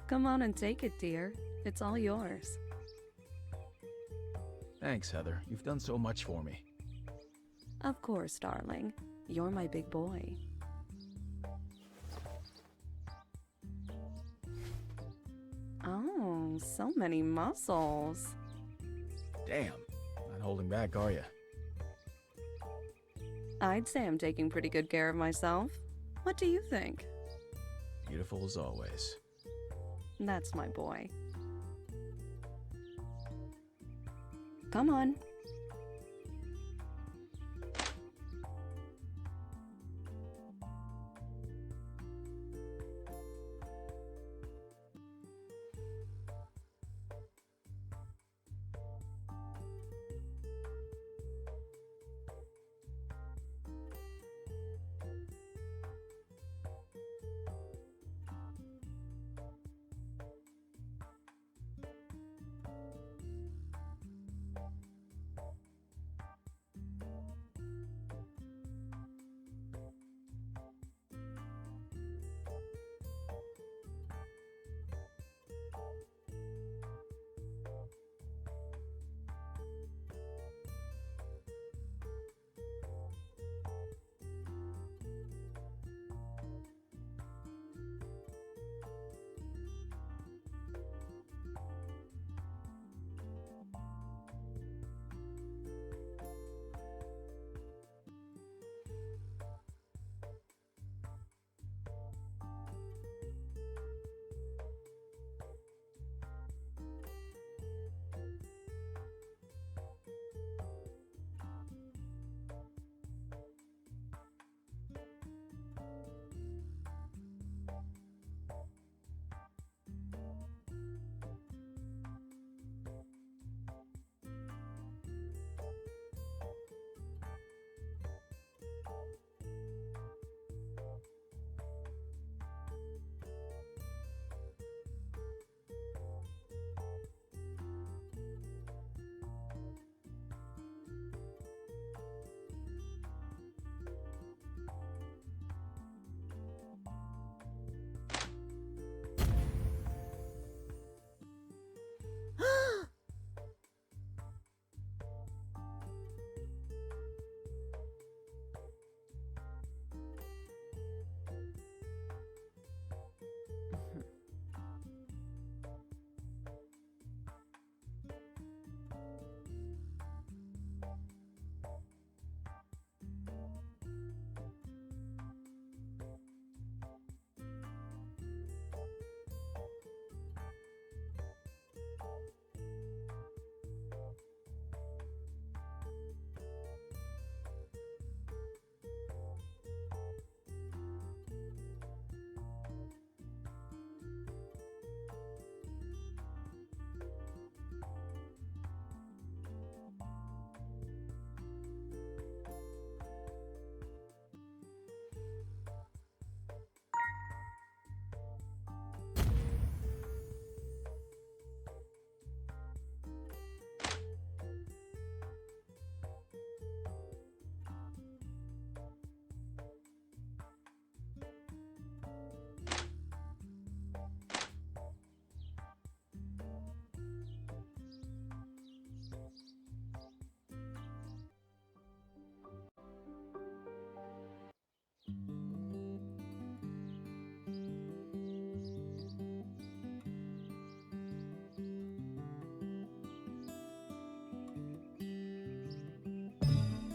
Come on and take it, dear. It's all yours. Thanks, Heather. You've done so much for me. Of course, darling. You're my big boy. Oh, so many muscles. Damn. Not holding back, are you? I'd say I'm taking pretty good care of myself. What do you think? Beautiful as always. That's my boy. Come on.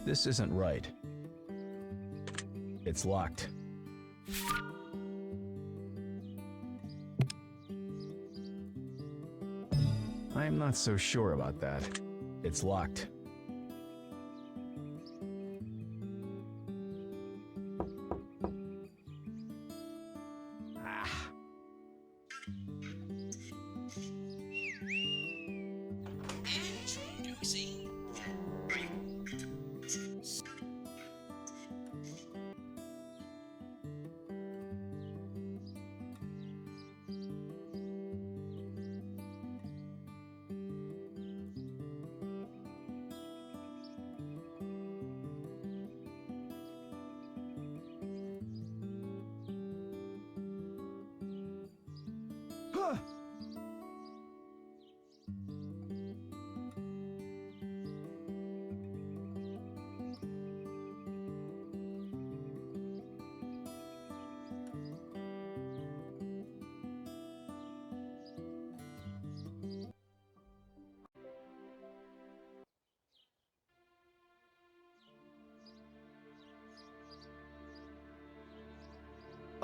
This isn't right. It's locked. I'm not so sure about that. It's locked. Ah. Introducing.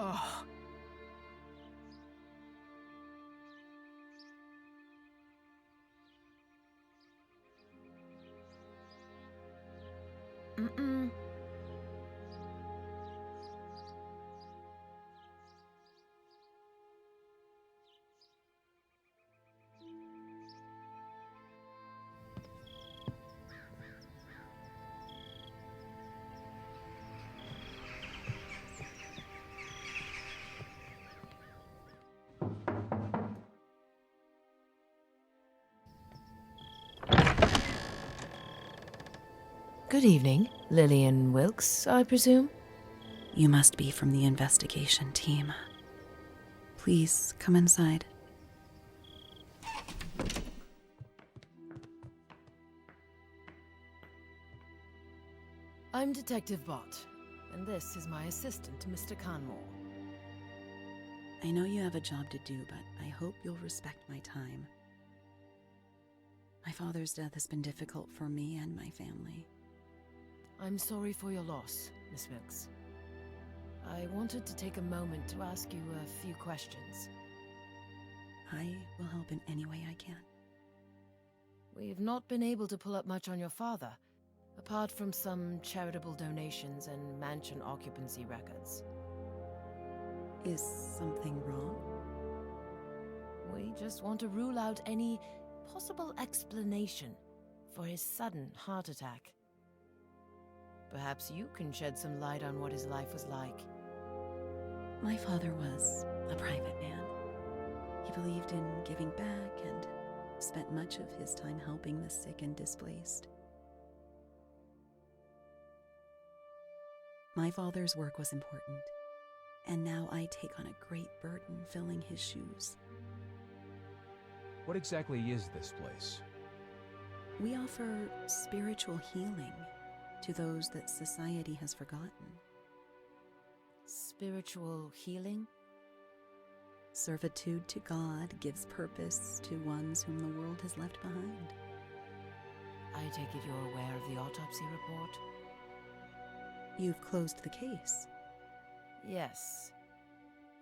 Oh. Mm-mm. Good evening, Lillian Wilkes, I presume? You must be from the investigation team. Please come inside. I'm Detective Bott, and this is my assistant, Mr. Canmore. I know you have a job to do, but I hope you'll respect my time. My father's death has been difficult for me and my family. I'm sorry for your loss, Miss Wilkes. I wanted to take a moment to ask you a few questions. I will help in any way I can. We've not been able to pull up much on your father, apart from some charitable donations and mansion occupancy records. Is something wrong? We just want to rule out any possible explanation for his sudden heart attack. Perhaps you can shed some light on what his life was like. My father was a private man. He believed in giving back and spent much of his time helping the sick and displaced. My father's work was important, and now I take on a great burden filling his shoes. What exactly is this place? We offer spiritual healing to those that society has forgotten. Spiritual healing? Servitude to God gives purpose to ones whom the world has left behind. I take it you're aware of the autopsy report? You've closed the case. Yes.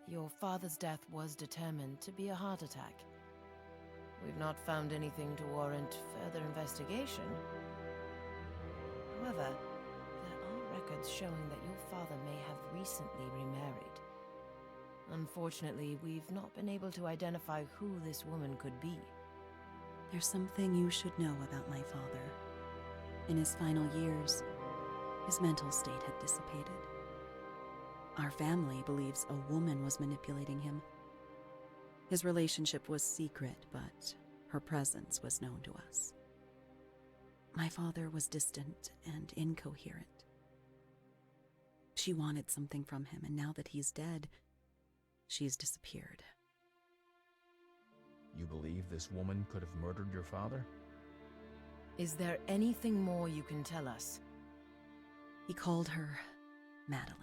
Your father's death was determined to be a heart attack. We've not found anything to warrant further investigation. However, there are records showing that your father may have recently remarried. Unfortunately, we've not been able to identify who this woman could be. There's something you should know about my father. In his final years, his mental state had dissipated. Our family believes a woman was manipulating him. His relationship was secret, but her presence was known to us. My father was distant and incoherent. She wanted something from him, and now that he's dead, she's disappeared. You believe this woman could have murdered your father? Is there anything more you can tell us? He called her Madeline.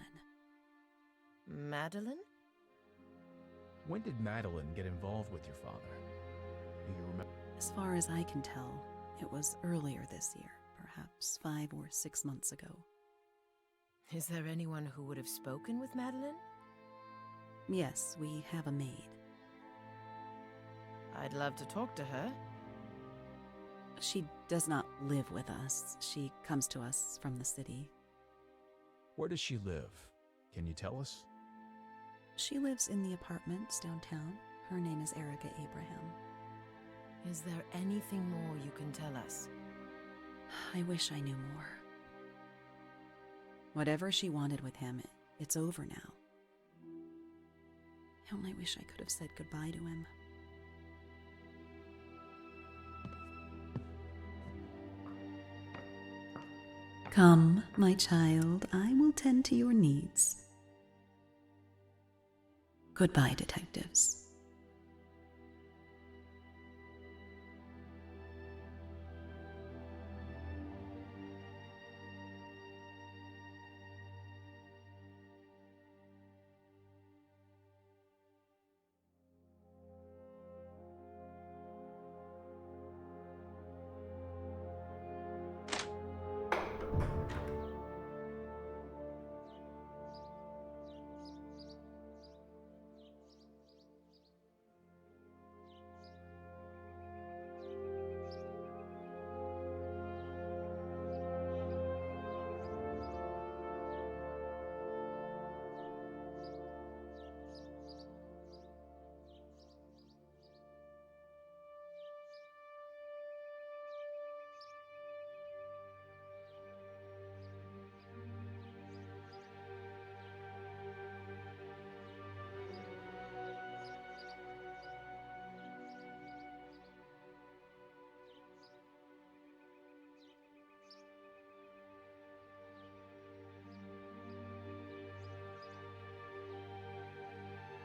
Madeline? When did Madeline get involved with your father? Do you remember? As far as I can tell, it was earlier this year, perhaps 5 or 6 months ago. Is there anyone who would have spoken with Madeline? Yes, we have a maid. I'd love to talk to her. She does not live with us. She comes to us from the city. Where does she live? Can you tell us? She lives in the apartments downtown. Her name is Erica Abraham. Is there anything more you can tell us? I wish I knew more. Whatever she wanted with him, it's over now. I only wish I could have said goodbye to him. Come, my child, I will tend to your needs. Goodbye, detectives.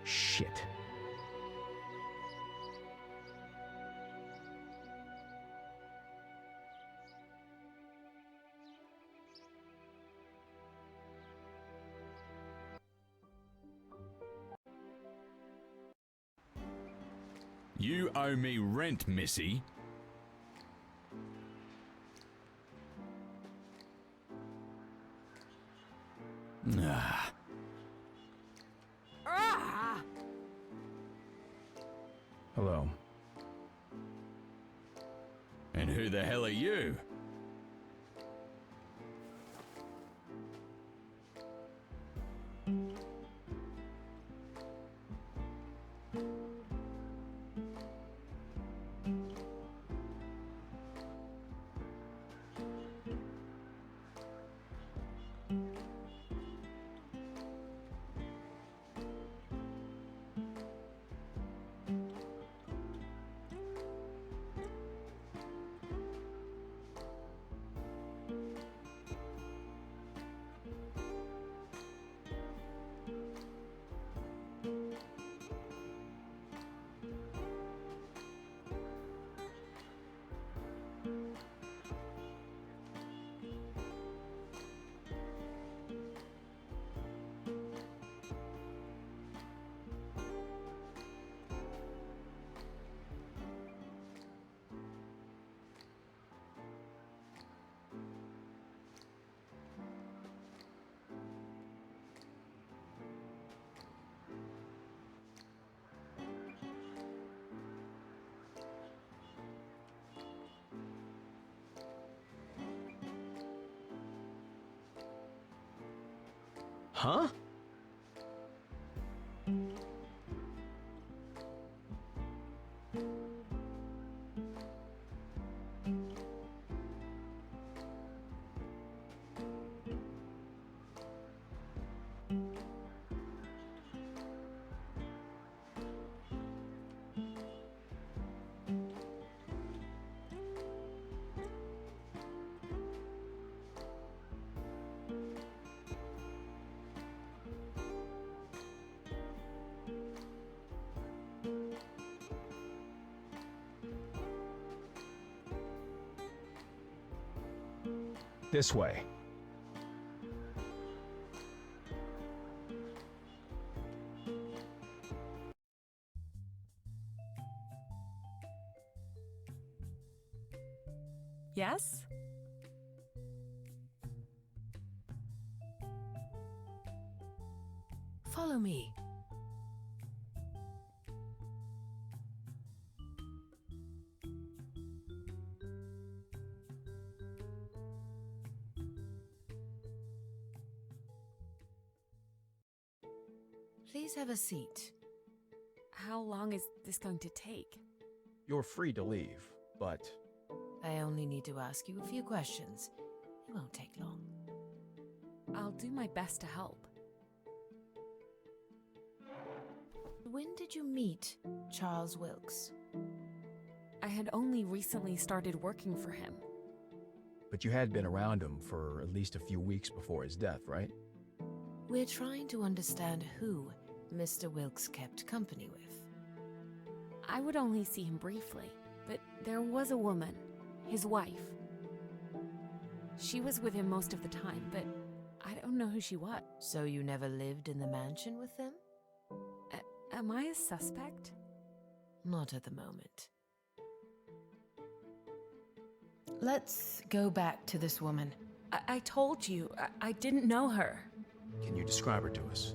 Shit. You owe me rent, missy. Ah. Hello. And who the hell are you? Huh? This way. Yes? Follow me. Please have a seat. How long is this going to take? You're free to leave, but I only need to ask you a few questions. It won't take long. I'll do my best to help. When did you meet Charles Wilkes? I had only recently started working for him. you had been around him for at least a few weeks before his death, right? We're trying to understand who Mr. Wilkes kept company with. I would only see him briefly, but there was a woman, his wife. She was with him most of the time, but I don't know who she was. So you never lived in the mansion with them? Am I a suspect? Not at the moment. Let's go back to this woman. I told you, I didn't know her. Can you describe her to us?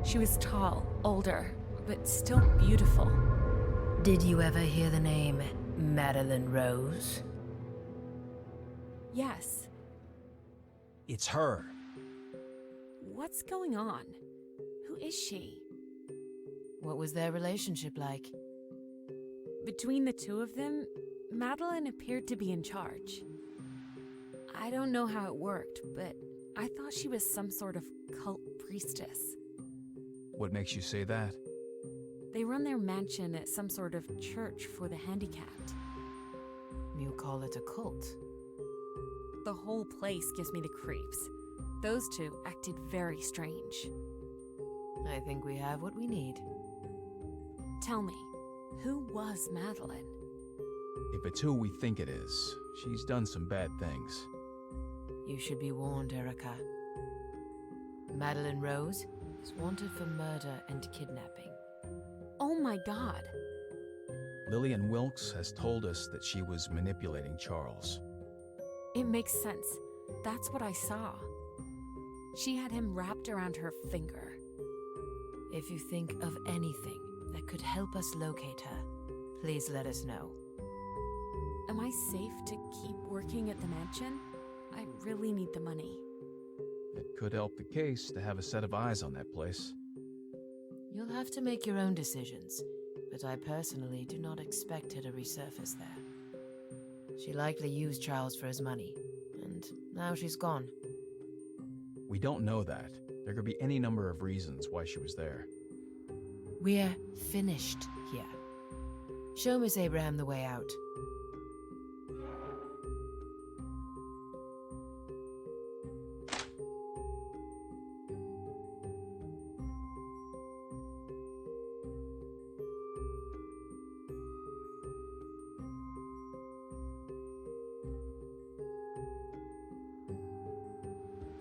She was tall, older, but still beautiful. Did you ever hear the name Madeline Rose? Yes. It's her. What's going on? Who is she? What was their relationship like? Between the two of them, Madeline appeared to be in charge. I don't know how it worked, but I thought she was some sort of cult priestess. What makes you say that? They run their mansion at some sort of church for the handicapped. You call it a cult? The whole place gives me the creeps. Those two acted very strange. I think we have what we need. Tell me, who was Madeline? If it's who we think it is, she's done some bad things. You should be warned, Erica. Madeline Rose is wanted for murder and kidnapping. Oh my god. Lillian Wilkes has told us that she was manipulating Charles. It makes sense. That's what I saw. She had him wrapped around her finger. If you think of anything that could help us locate her, please let us know. Am I safe to keep working at the mansion? I really need the money. It could help the case to have a set of eyes on that place. You'll have to make your own decisions, but I personally do not expect her to resurface there. She likely used Charles for his money, and now she's gone. We don't know that. There could be any number of reasons why she was there. We're finished here. Show Miss Abraham the way out.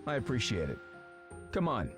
I appreciate it. Come on,